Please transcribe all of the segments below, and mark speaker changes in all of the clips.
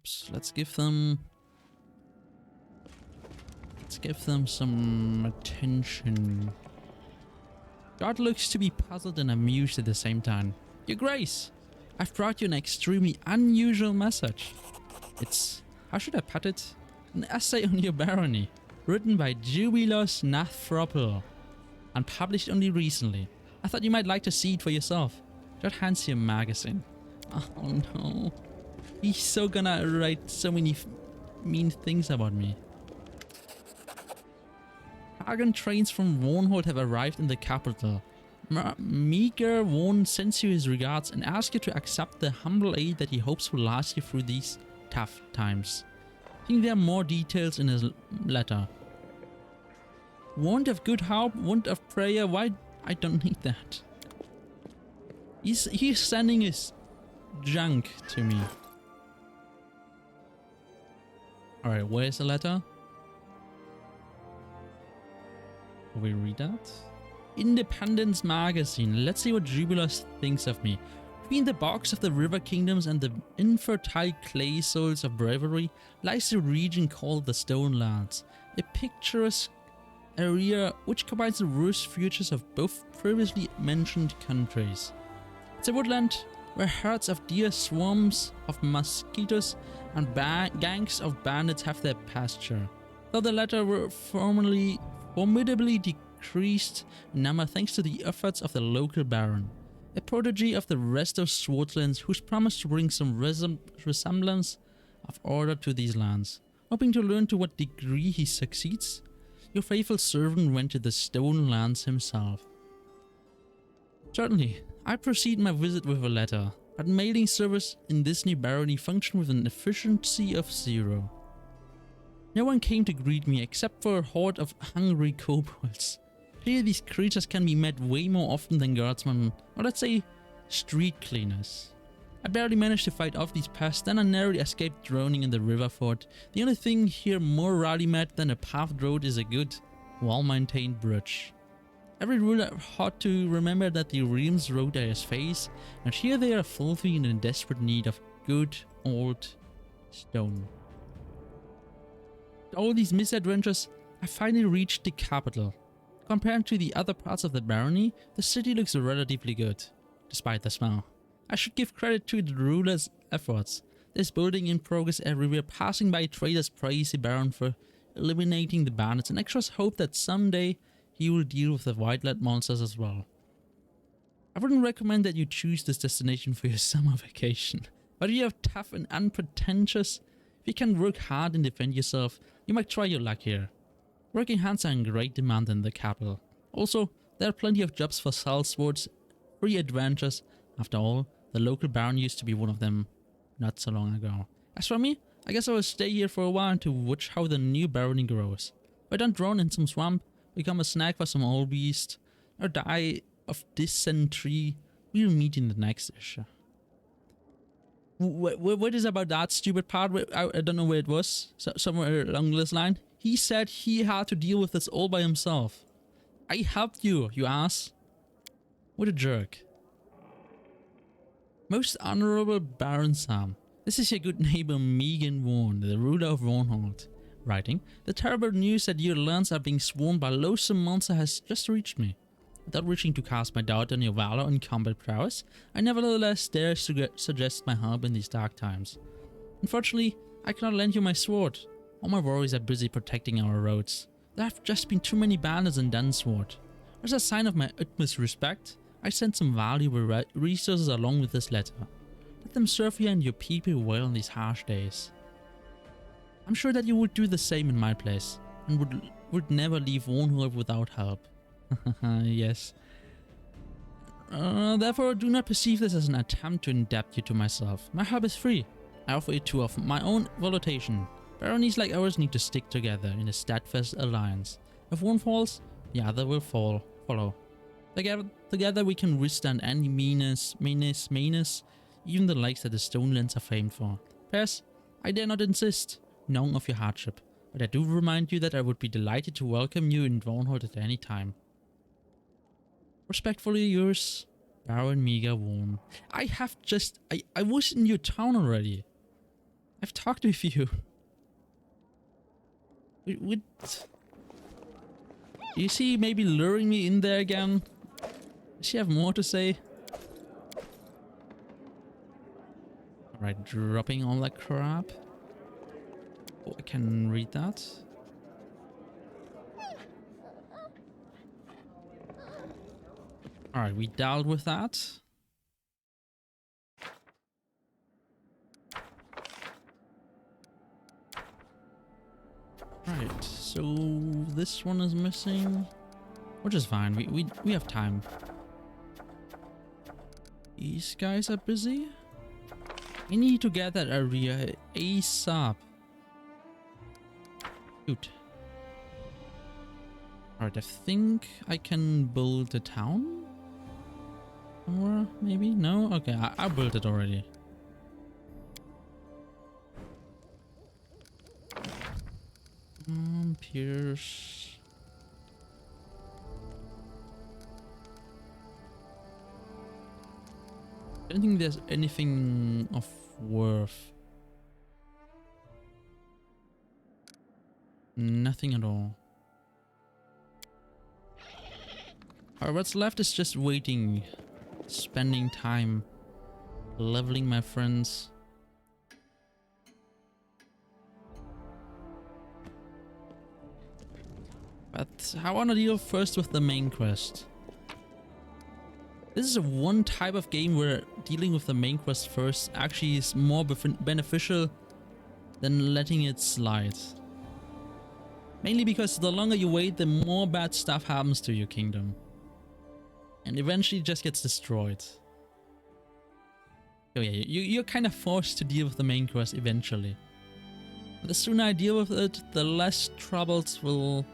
Speaker 1: troops. Let's give them some attention. God looks to be puzzled and amused at the same time. Your Grace, I've brought you an extremely unusual message. It's, how should I put it? An essay on your barony, written by Jubilost and published only recently. I thought you might like to see it for yourself. Just hands you a magazine. Oh no. He's so gonna write so many mean things about me. Arcane trains from Warnhold have arrived in the capital. Meager Warn sends you his regards and asks you to accept the humble aid that he hopes will last you through these tough times. I think there are more details in his letter. Want of good hope, want of prayer, why? I don't need that. He's sending his junk to me. Alright, where's the letter? Will we read that? Independence Magazine. Let's see what Jubilost thinks of me. Between the bogs of the river kingdoms and the infertile clay soils of bravery lies the region called the Stone Lands, a picturesque area which combines the worst futures of both previously mentioned countries. It's a woodland where herds of deer, swarms of mosquitoes, and gangs of bandits have their pasture. Though the latter were formidably decreased in number thanks to the efforts of the local baron, a protege of the rest of Swartlands who's promised to bring some resemblance of order to these lands. Hoping to learn to what degree he succeeds, your faithful servant went to the Stone Lands himself. Certainly, I proceed my visit with a letter, but mailing service in this new barony functioned with an efficiency of 0. No one came to greet me except for a horde of hungry kobolds. Here these creatures can be met way more often than guardsmen, or let's say street cleaners. I barely managed to fight off these pests, then I narrowly escaped drowning in the river ford. The only thing here more rarely met than a paved road is a good, well-maintained bridge. Every ruler ought to remember that the realms rode at his face, and here they are filthy and in desperate need of good old stone. All these misadventures, I finally reached the capital. Compared to the other parts of the barony, the city looks relatively good, despite the smell. I should give credit to the ruler's efforts. There's building in progress everywhere, passing by traders praise the baron for eliminating the bandits, and extras hope that someday he will deal with the white-led monsters as well. I wouldn't recommend that you choose this destination for your summer vacation, but if you are tough and unpretentious, if you can work hard and defend yourself, you might try your luck here. Working hands are in great demand in the capital. Also, there are plenty of jobs for sellswords, free adventures. After all, the local baron used to be one of them not so long ago. As for me, I guess I will stay here for a while to watch how the new barony grows. If I don't drown in some swamp, become a snack for some old beast, or die of dysentery, we'll meet in the next issue. What is about that stupid part? I don't know where it was. Somewhere along this line. He said he had to deal with this all by himself. I helped you, you ass. What a jerk. Most Honorable Baron Sam, this is your good neighbor Megan Warren, the ruler of Warnhold. Writing, the terrible news that your lands are being swarmed by loathsome monsters has just reached me. Without wishing to cast my doubt on your valor and combat prowess, I nevertheless dare suggest my help in these dark times. Unfortunately, I cannot lend you my sword. All my warriors are busy protecting our roads. There have just been too many bandits in Dunsword. As a sign of my utmost respect, I sent some valuable resources along with this letter. Let them serve you and your people well in these harsh days. I'm sure that you would do the same in my place, and would never leave Warnhold without help. Yes. Therefore, do not perceive this as an attempt to indebt you to myself. My help is free. I offer it to of my own volition. Baronies like ours need to stick together in a steadfast alliance. If one falls, the other will follow. Together we can withstand any meanness, even the likes that the Stonelands are famed for. Perhaps I dare not insist, knowing of your hardship, but I do remind you that I would be delighted to welcome you in Warnhold at any time. Respectfully yours, Baron Mega Warn. I was in your town already. I've talked with you. Would you see maybe luring me in there again? Does she have more to say? Alright, dropping all that crap. Oh, I can read that. Alright, we dealt with that. Right, so this one is missing, which is fine. We have time. These guys are busy. I need to get that area ASAP. Shoot. Alright, I think I can build a town. Somewhere, maybe? No? Okay, I built it already. Pierce. I don't think there's anything of worth. Nothing at all. Alright, what's left is just waiting, spending time, leveling my friends. But I want to deal first with the main quest. This is one type of game where dealing with the main quest first actually is more beneficial than letting it slide. Mainly because the longer you wait, the more bad stuff happens to your kingdom. And eventually it just gets destroyed. So yeah, you're kind of forced to deal with the main quest eventually. The sooner I deal with it, the less troubles will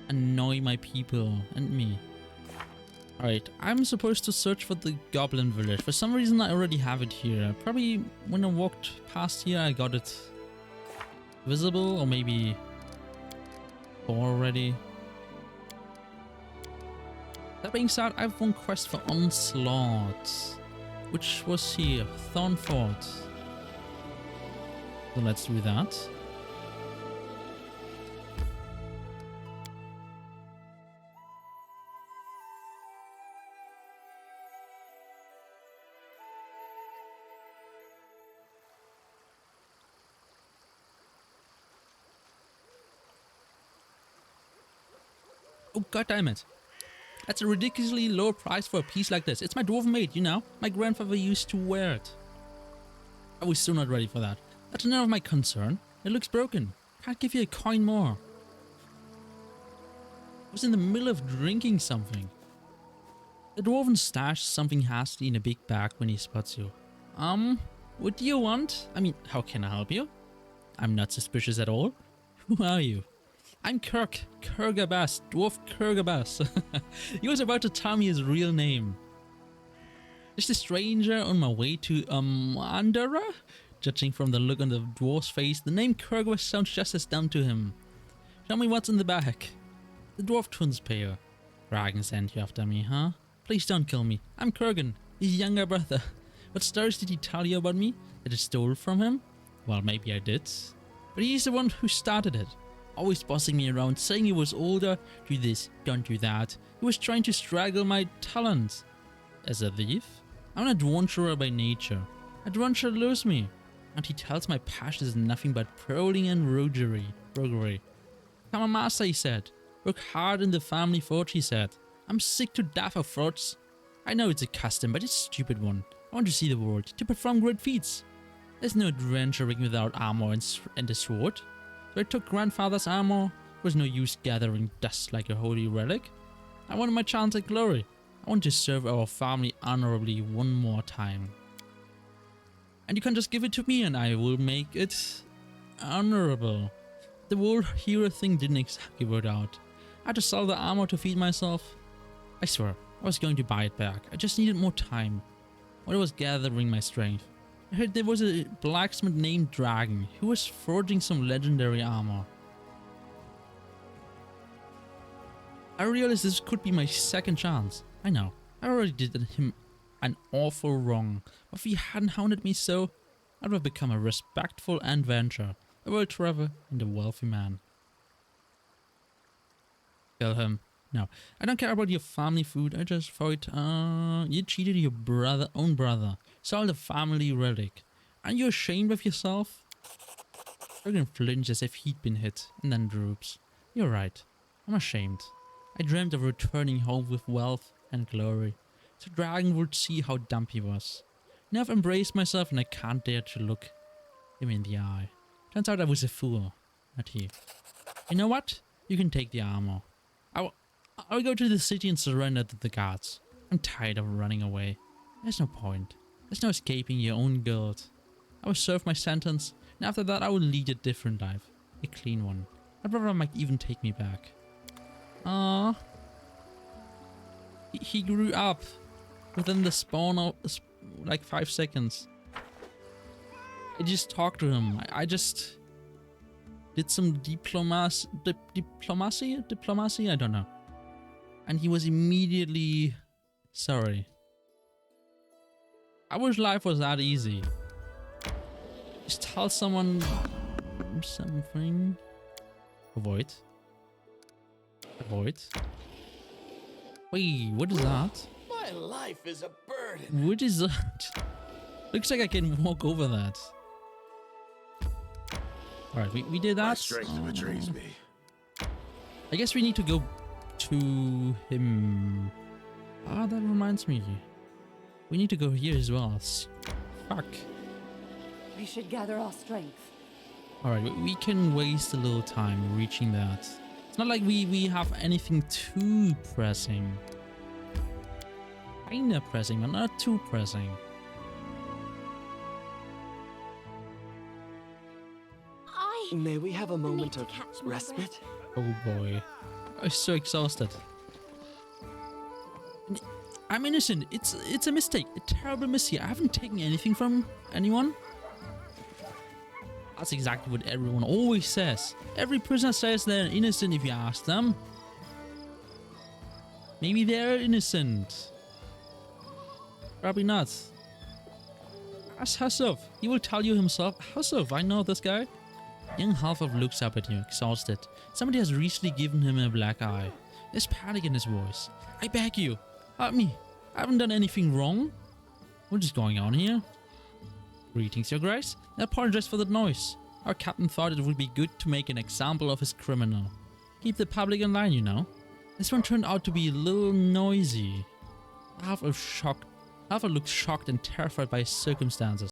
Speaker 1: annoy my people and me. Alright, I'm supposed to search for the goblin village. For some reason I already have it here. Probably when I walked past here I got it visible, or maybe already. That being said, I have one quest for Onslaught, which was here, Thornfort. So let's do that. Oh, god damn it. That's a ridiculously low price for a piece like this. It's my dwarven mate, you know. My grandfather used to wear it. I was still not ready for that. That's none of my concern. It looks broken. Can't give you a coin more. I was in the middle of drinking something. The dwarven stashed something hastily in a big bag when he spots you. What do you want? I mean, how can I help you? I'm not suspicious at all. Who are you? I'm Kurgabas, Dwarf Kurgabas. He was about to tell me his real name. Just a stranger on my way to, Andorra? Judging from the look on the dwarf's face, the name Kurgabas sounds just as dumb to him. Tell me what's in the bag. The dwarf turns pale. Ragan sent you after me, huh? Please don't kill me. I'm Kurgan, his younger brother. What stories did he tell you about me? That I stole from him? Well, maybe I did. But he's the one who started it. Always bossing me around, saying he was older, do this, don't do that. He was trying to strangle my talent. As a thief? I'm an adventurer by nature. Adventure lures me. And he tells my passion is nothing but prowling and roguery. Come on, master, he said. Work hard in the family forge, he said. I'm sick to death of frauds. I know it's a custom, but it's a stupid one. I want to see the world, to perform great feats. There's no adventuring without armor and a sword. So I took grandfather's armor. There was no use gathering dust like a holy relic. I wanted my chance at glory. I want to serve our family honorably one more time. And you can just give it to me and I will make it honorable. The whole hero thing didn't exactly work out. I had to sell the armor to feed myself. I swear, I was going to buy it back. I just needed more time. While I was gathering my strength, I heard there was a blacksmith named Dragon who was forging some legendary armor. I realized this could be my second chance. I know, I already did him an awful wrong, but if he hadn't hounded me so, I will become a respectful adventurer, a world traveler, and a wealthy man. Kill him. No, I don't care about your family food. I just thought, you cheated your own brother, sold a family relic. Aren't you ashamed of yourself? Dragon flinches as if he'd been hit, and then droops. You're right. I'm ashamed. I dreamt of returning home with wealth and glory, so Dragon would see how dumb he was. Now I've embraced myself and I can't dare to look him in the eye. Turns out I was a fool, not he. You know what? You can take the armor. I'll go to the city and surrender to the guards. I'm tired of running away. There's no point. There's no escaping your own guilt. I will serve my sentence, and after that I will lead a different life. A clean one. My brother might even take me back. Ah, he grew up within the spawn of like 5 seconds. I just talked to him. I just did some diplomacy? I don't know. And he was immediately sorry. I wish life was that easy. Just tell someone something. Avoid. Avoid. Wait, what is that?
Speaker 2: My life is a burden.
Speaker 1: What is that? Looks like I can walk over that. Alright, we did that.
Speaker 2: My strength betrays me.
Speaker 1: I guess we need to go to him. Ah, that reminds me. We need to go here as well. Fuck.
Speaker 3: We should gather our strength.
Speaker 1: Alright, we can waste a little time reaching that. It's not like we have anything too pressing. Kinda pressing, but not too pressing.
Speaker 4: May we have a moment of respite?
Speaker 1: Oh boy. I'm so exhausted. I'm innocent. It's a mistake. A terrible mistake. I haven't taken anything from anyone. That's exactly what everyone always says. Every prisoner says they're innocent if you ask them. Maybe they're innocent. Probably not. Ask Hasuki. He will tell you himself. Hasuki, I know this guy. Young half-elf looks up at you, exhausted. Somebody has recently given him a black eye. There's panic in his voice. I beg you, help me. I haven't done anything wrong. What is going on here? Greetings, your grace. I apologize for the noise. Our captain thought it would be good to make an example of his criminal. Keep the public in line, you know. This one turned out to be a little noisy. Half-elf looks shocked and terrified by his circumstances.